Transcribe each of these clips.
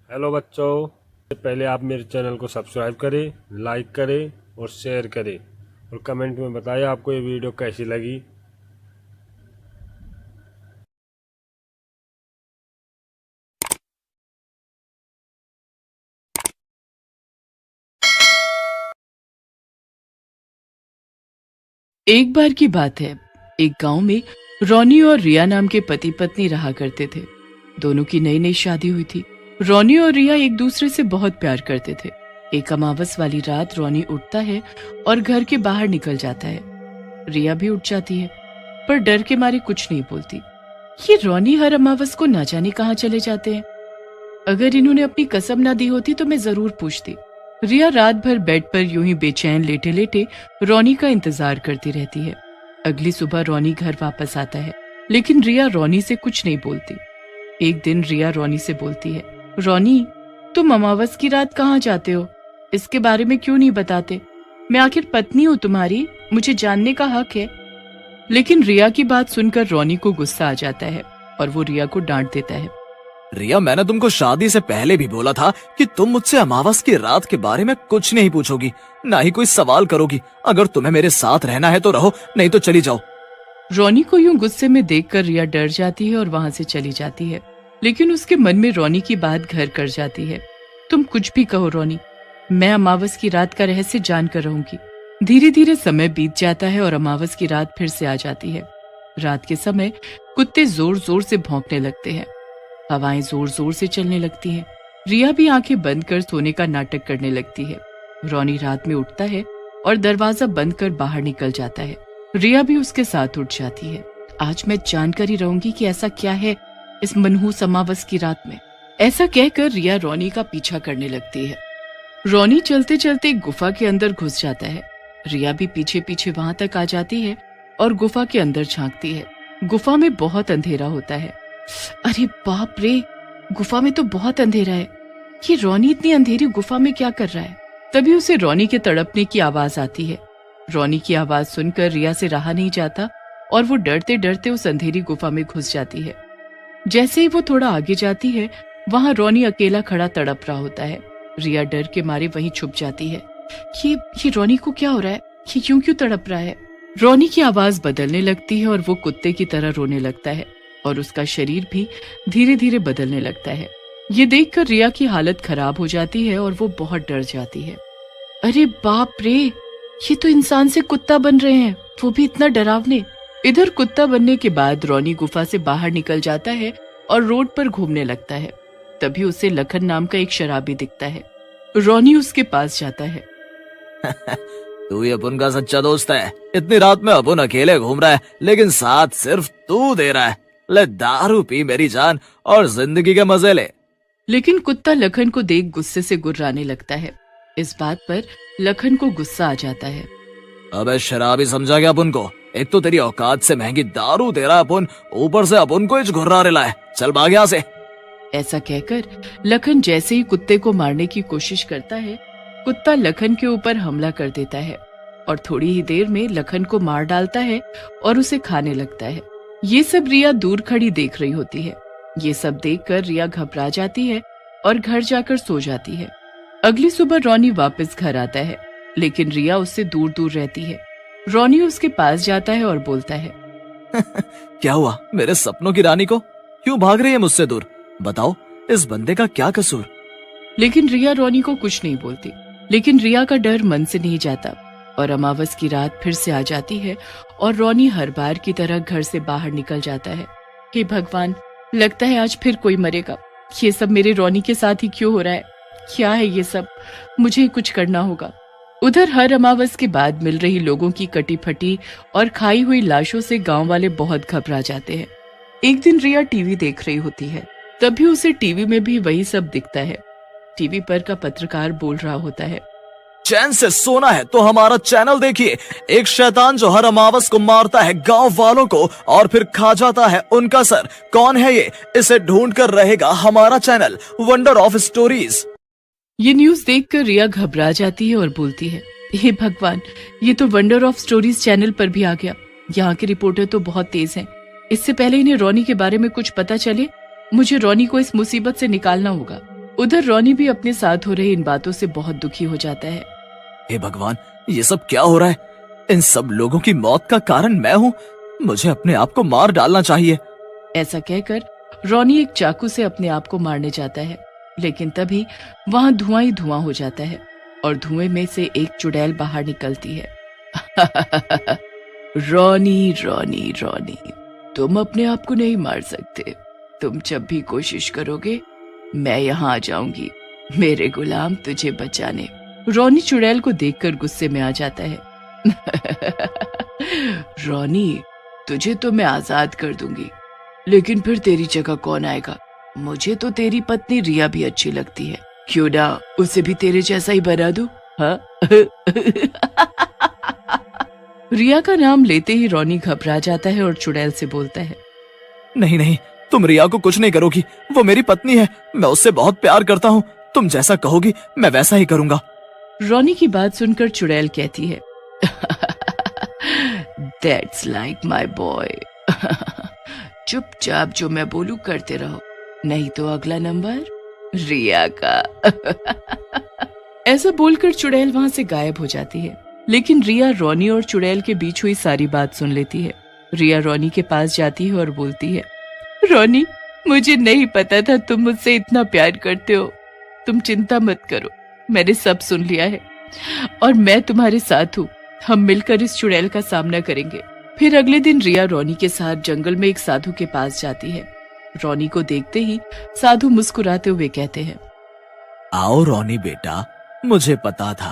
Hello बच्चों, पहले आप मेरे चैनल को सब्सक्राइब करें, लाइक करें और शेयर करें और कमेंट में बताएं आपको ये वीडियो कैसी लगी। एक बार की बात है। एक गांव में रोनी और रिया नाम के पति पत्नी रहा करते थे। दोनों की नई नई शादी हुई थी। रोनी और रिया एक दूसरे से बहुत प्यार करते थे। एक अमावस वाली रात रोनी उठता है और घर के बाहर निकल जाता है। रिया भी उठ जाती है, पर डर के मारे कुछ नहीं बोलती। ये रोनी हर अमावस को ना जाने कहाँ चले जाते हैं। अगर इन्होंने अपनी कसम ना दी होती तो मैं जरूर पूछती। रिया रात भर बेड पर यूं ही बेचैन लेटे लेटे रोनी का इंतजार करती रहती है। अगली सुबह रोनी घर वापस आता है, लेकिन रिया रोनी से कुछ नहीं बोलती। एक दिन रिया रोनी से बोलती है, रोनी, तुम अमावस की रात कहाँ जाते हो? इसके बारे में क्यों नहीं बताते? मैं आखिर पत्नी हूँ तुम्हारी, मुझे जानने का हक है। लेकिन रिया की बात सुनकर रोनी को गुस्सा आ जाता है और वो रिया को डांट देता है। रिया, मैंने तुमको शादी से पहले भी बोला था कि तुम मुझसे अमावस की रात के बारे में कुछ नहीं पूछोगी, ना ही कोई सवाल करोगी। अगर तुम्हें मेरे साथ रहना है तो रहो, नहीं तो चली जाओ। रोनी को यूं गुस्से में देखकर रिया डर जाती है और वहां से चली जाती है। लेकिन उसके मन में रोनी की बात घर कर जाती है। तुम कुछ भी कहो रोनी, मैं अमावस की रात का रहस्य जानकर रहूंगी। धीरे धीरे समय बीत जाता है और अमावस की रात फिर से आ जाती है। रात के समय कुत्ते जोर जोर से भौंकने लगते हैं। हवाएं जोर जोर से चलने लगती हैं। रिया भी आंखें बंद कर सोने का नाटक करने लगती है। रोनी रात में उठता है और दरवाजा बंद कर बाहर निकल जाता है। रिया भी उसके साथ उठ जाती है। आज मैं जानकर ही रहूंगी कि ऐसा क्या है इस मनहूस अमावस की रात में। ऐसा कहकर रिया रोनी का पीछा करने लगती है। रोनी चलते चलते एक गुफा के अंदर घुस जाता है। रिया भी पीछे पीछे वहां तक आ जाती है और गुफा के अंदर झांकती है। गुफा में बहुत अंधेरा होता है। अरे बाप रे, गुफा में तो बहुत अंधेरा है। ये रोनी इतनी अंधेरी गुफा में क्या कर रहा है? तभी उसे रोनी के तड़पने की आवाज आती है। रोनी की आवाज सुनकर रिया से रहा नहीं जाता और वो डरते डरते उस अंधेरी गुफा में घुस जाती है। जैसे ही वो थोड़ा आगे जाती है, वहां रोनी अकेला खड़ा तड़प रहा होता है। रिया डर के मारे वहीं छुप जाती है। ये रोनी को क्या हो रहा है? ये क्यों क्यों तड़प रहा है? रोनी की आवाज बदलने लगती है और वो कुत्ते की तरह रोने लगता है और उसका शरीर भी धीरे धीरे बदलने लगता है। ये देखकर रिया की हालत खराब हो जाती है और वो बहुत डर जाती है। अरे बाप रे, ये तो इंसान से कुत्ता बन रहे हैं, वो भी इतना डरावने। इधर कुत्ता बनने के बाद रोनी गुफा से बाहर निकल जाता है और रोड पर घूमने लगता है। तभी उसे लखन नाम का एक शराबी दिखता है। रोनी उसके पास जाता है। तू ही अपुन का सच्चा दोस्त है। इतनी रात में अपुन अकेले घूम रहा है, लेकिन साथ सिर्फ तू दे रहा है। ले दारू पी मेरी जान और जिंदगी के मजे ले। लेकिन कुत्ता लखन को देख गुस्से से गुर्राने लगता है। इस बात पर लखन को गुस्सा आ जाता है। अबे शराबी, समझा क्या अपुन को? एक तो तेरी औकात से महंगी दारू दे रहा अपुन, ऊपर से अपुन को इच घुर्रा रहा है। चल भाग यहाँ से। ऐसा कहकर लखन जैसे ही कुत्ते को मारने की कोशिश करता है, कुत्ता लखन के ऊपर हमला कर देता है और थोड़ी ही देर में लखन को मार डालता है और उसे खाने लगता है। ये सब रिया दूर खड़ी देख रही होती है। ये सब देखकर रिया घबरा जाती है और घर जाकर सो जाती है। अगली सुबह रोनी वापस घर आता है, लेकिन रिया उससे दूर दूर रहती है। रोनी उसके पास जाता है और बोलता है, क्या हुआ मेरे सपनों की रानी को? क्यों भाग रही है मुझसे दूर? बताओ, इस बंदे का क्या कसूर? लेकिन रिया रोनी को कुछ नहीं बोलती। लेकिन रिया का डर मन से नहीं जाता और अमावस की रात फिर से आ जाती है और रोनी हर बार की तरह घर से बाहर निकल जाता है। हे भगवान, लगता है आज फिर कोई मरेगा। ये सब मेरे रोनी के साथ ही क्यों हो रहा है? क्या है ये सब? मुझे कुछ करना होगा। उधर हर अमावस के बाद मिल रही लोगों की कटी फटी और खाई हुई लाशों से गांव वाले बहुत घबरा जाते हैं। एक दिन रिया टीवी देख रही होती है, तभी उसे टीवी में भी वही सब दिखता है। टीवी पर का पत्रकार बोल रहा होता है, चैन से सोना है तो हमारा चैनल देखिए। एक शैतान जो हर अमावस को मारता है गांव वालों को और फिर खा जाता है उनका सर। कौन है ये? इसे ढूंढ कर रहेगा हमारा चैनल वंडर ऑफ स्टोरीज। ये न्यूज देखकर रिया घबरा जाती है और बोलती है, हे भगवान, ये तो वंडर ऑफ स्टोरीज चैनल पर भी आ गया। यहाँ के रिपोर्टर तो बहुत तेज हैं। इससे पहले इन्हें रोनी के बारे में कुछ पता चले, मुझे रोनी को इस मुसीबत से निकालना होगा। उधर रोनी भी अपने साथ हो रही इन बातों से बहुत दुखी हो जाता है। हे भगवान, ये सब क्या हो रहा है? इन सब लोगों की मौत का कारण मैं हूँ। मुझे अपने आप को मार डालना चाहिए। ऐसा कहकर रोनी एक चाकू से अपने आप को मारने जाता है, लेकिन तभी वहां धुआं ही धुआं हो जाता है और धुएं में से एक चुड़ैल बाहर निकलती है। रोनी रोनी रोनी, तुम अपने आप को नहीं मार सकते। तुम जब भी कोशिश करोगे मैं यहाँ आ जाऊंगी, मेरे गुलाम तुझे बचाने। रोनी चुड़ैल को देखकर गुस्से में आ जाता है। रोनी, तुझे तो मैं आजाद कर दूंगी, लेकिन फिर तेरी जगह कौन आएगा? मुझे तो तेरी पत्नी रिया भी अच्छी लगती है, क्यों ना उसे भी तेरे जैसा ही बना दूं? हाँ? रिया का नाम लेते ही रोनी घबरा जाता है और चुड़ैल से बोलता है, नहीं नहीं, तुम रिया को कुछ नहीं करोगी। वो मेरी पत्नी है, मैं उससे बहुत प्यार करता हूँ। तुम जैसा कहोगी मैं वैसा ही करूंगा। रोनी की बात सुनकर चुड़ैल कहती है, That's like my boy. चुपचाप जो मैं बोलूं करते रहो, नहीं तो अगला नंबर रिया का। ऐसा बोलकर चुड़ैल वहां से गायब हो जाती है, लेकिन रिया रोनी और चुड़ैल के बीच हुई सारी बात सुन लेती है। रिया रोनी के पास जाती है और बोलती है, रोनी, मुझे नहीं पता था तुम मुझसे इतना प्यार करते हो। तुम चिंता मत करो, मैंने सब सुन लिया है और मैं तुम्हारे साथ हूँ। हम मिलकर इस चुड़ैल का सामना करेंगे। फिर अगले दिन रिया रोनी के साथ जंगल में एक साधु के पास जाती है। रोनी को देखते ही साधु मुस्कुराते हुए कहते हैं, आओ रोनी बेटा, मुझे पता था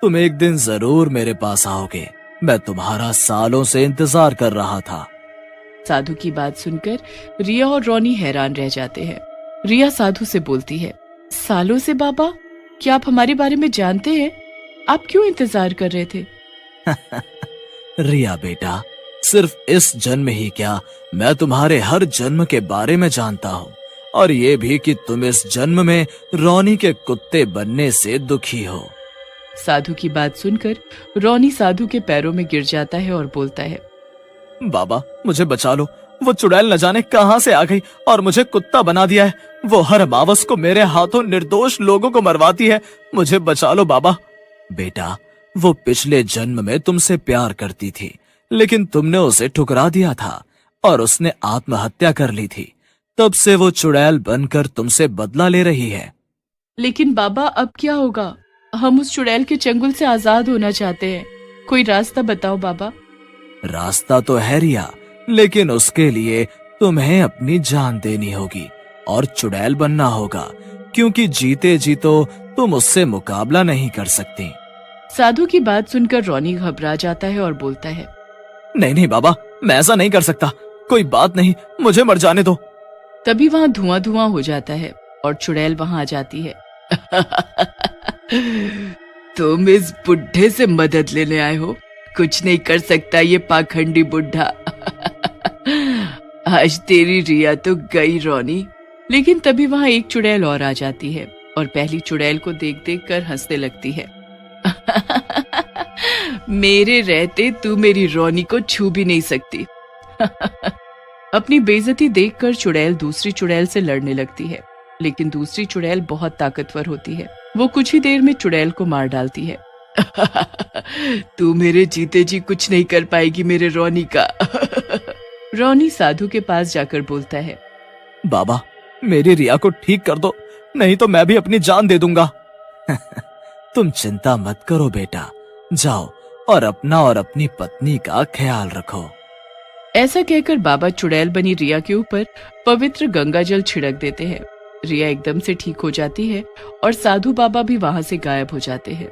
तुम एक दिन जरूर मेरे पास आओगे। मैं तुम्हारा सालों से इंतजार कर रहा था। साधु की बात सुनकर रिया और रोनी हैरान रह जाते हैं। रिया साधु से बोलती है, सालों से बाबा, क्या आप हमारे बारे में जानते हैं? आप क्यों इंतजार कर रहे थे? रिया बेटा, सिर्फ इस जन्म ही क्या, मैं तुम्हारे हर जन्म के बारे में जानता हूँ, और ये भी कि तुम इस जन्म में रोनी के कुत्ते बनने से दुखी हो। साधु की बात सुनकर रोनी साधु के पैरों में गिर जाता है और बोलता है, बाबा, मुझे बचा लो। वो चुड़ैल न जाने कहां से आ गई और मुझे कुत्ता बना दिया है। वो हर अमावस को मेरे हाथों निर्दोष लोगों को मरवाती है। मुझे बचा लो बाबा। बेटा, वो पिछले जन्म में तुमसे प्यार करती थी, लेकिन तुमने उसे ठुकरा दिया था और उसने आत्महत्या कर ली थी। तब से वो चुड़ैल बनकर तुमसे बदला ले रही है। लेकिन बाबा, अब क्या होगा? हम उस चुड़ैल के चंगुल से आजाद होना चाहते हैं। कोई रास्ता बताओ बाबा। रास्ता तो है रिया, लेकिन उसके लिए तुम्हें अपनी जान देनी होगी और चुड़ैल बनना होगा, क्योंकि जीते जी तो तुम उससे मुकाबला नहीं कर सकती। साधु की बात सुनकर रोनी घबरा जाता है और बोलता है, नहीं नहीं बाबा, मैं ऐसा नहीं कर सकता। कोई बात नहीं, मुझे मर जाने दो। तभी वहाँ धुआं धुआं हो जाता है और चुड़ैल वहाँ आ जाती है। तुम इस बुढ़े से मदद लेने आए हो? कुछ नहीं कर सकता ये पाखंडी बुढ़ा। आज तेरी रिया तो गई रोनी। लेकिन तभी वहाँ एक चुड़ैल और आ जाती है और पहली चुड़ैल को देख देख कर हंसने लगती है। मेरे रहते तू मेरी रोनी को छू भी नहीं सकती। अपनी बेइज्जती देखकर चुड़ैल दूसरी चुड़ैल से लड़ने लगती है, लेकिन दूसरी चुड़ैल बहुत ताकतवर होती है। वो कुछ ही देर में चुड़ैल को मार डालती है। तू मेरे जीते जी कुछ नहीं कर पाएगी मेरे रोनी का। रोनी साधु के पास जाकर बोलता है, बाबा, मेरी रिया को ठीक कर दो, नहीं तो मैं भी अपनी जान दे दूंगा। तुम चिंता मत करो बेटा, जाओ और अपना और अपनी पत्नी का ख्याल रखो। ऐसा कहकर बाबा चुड़ैल बनी रिया के ऊपर पवित्र गंगा जल छिड़क देते हैं। रिया एकदम से ठीक हो जाती है और साधु बाबा भी वहां से गायब हो जाते हैं।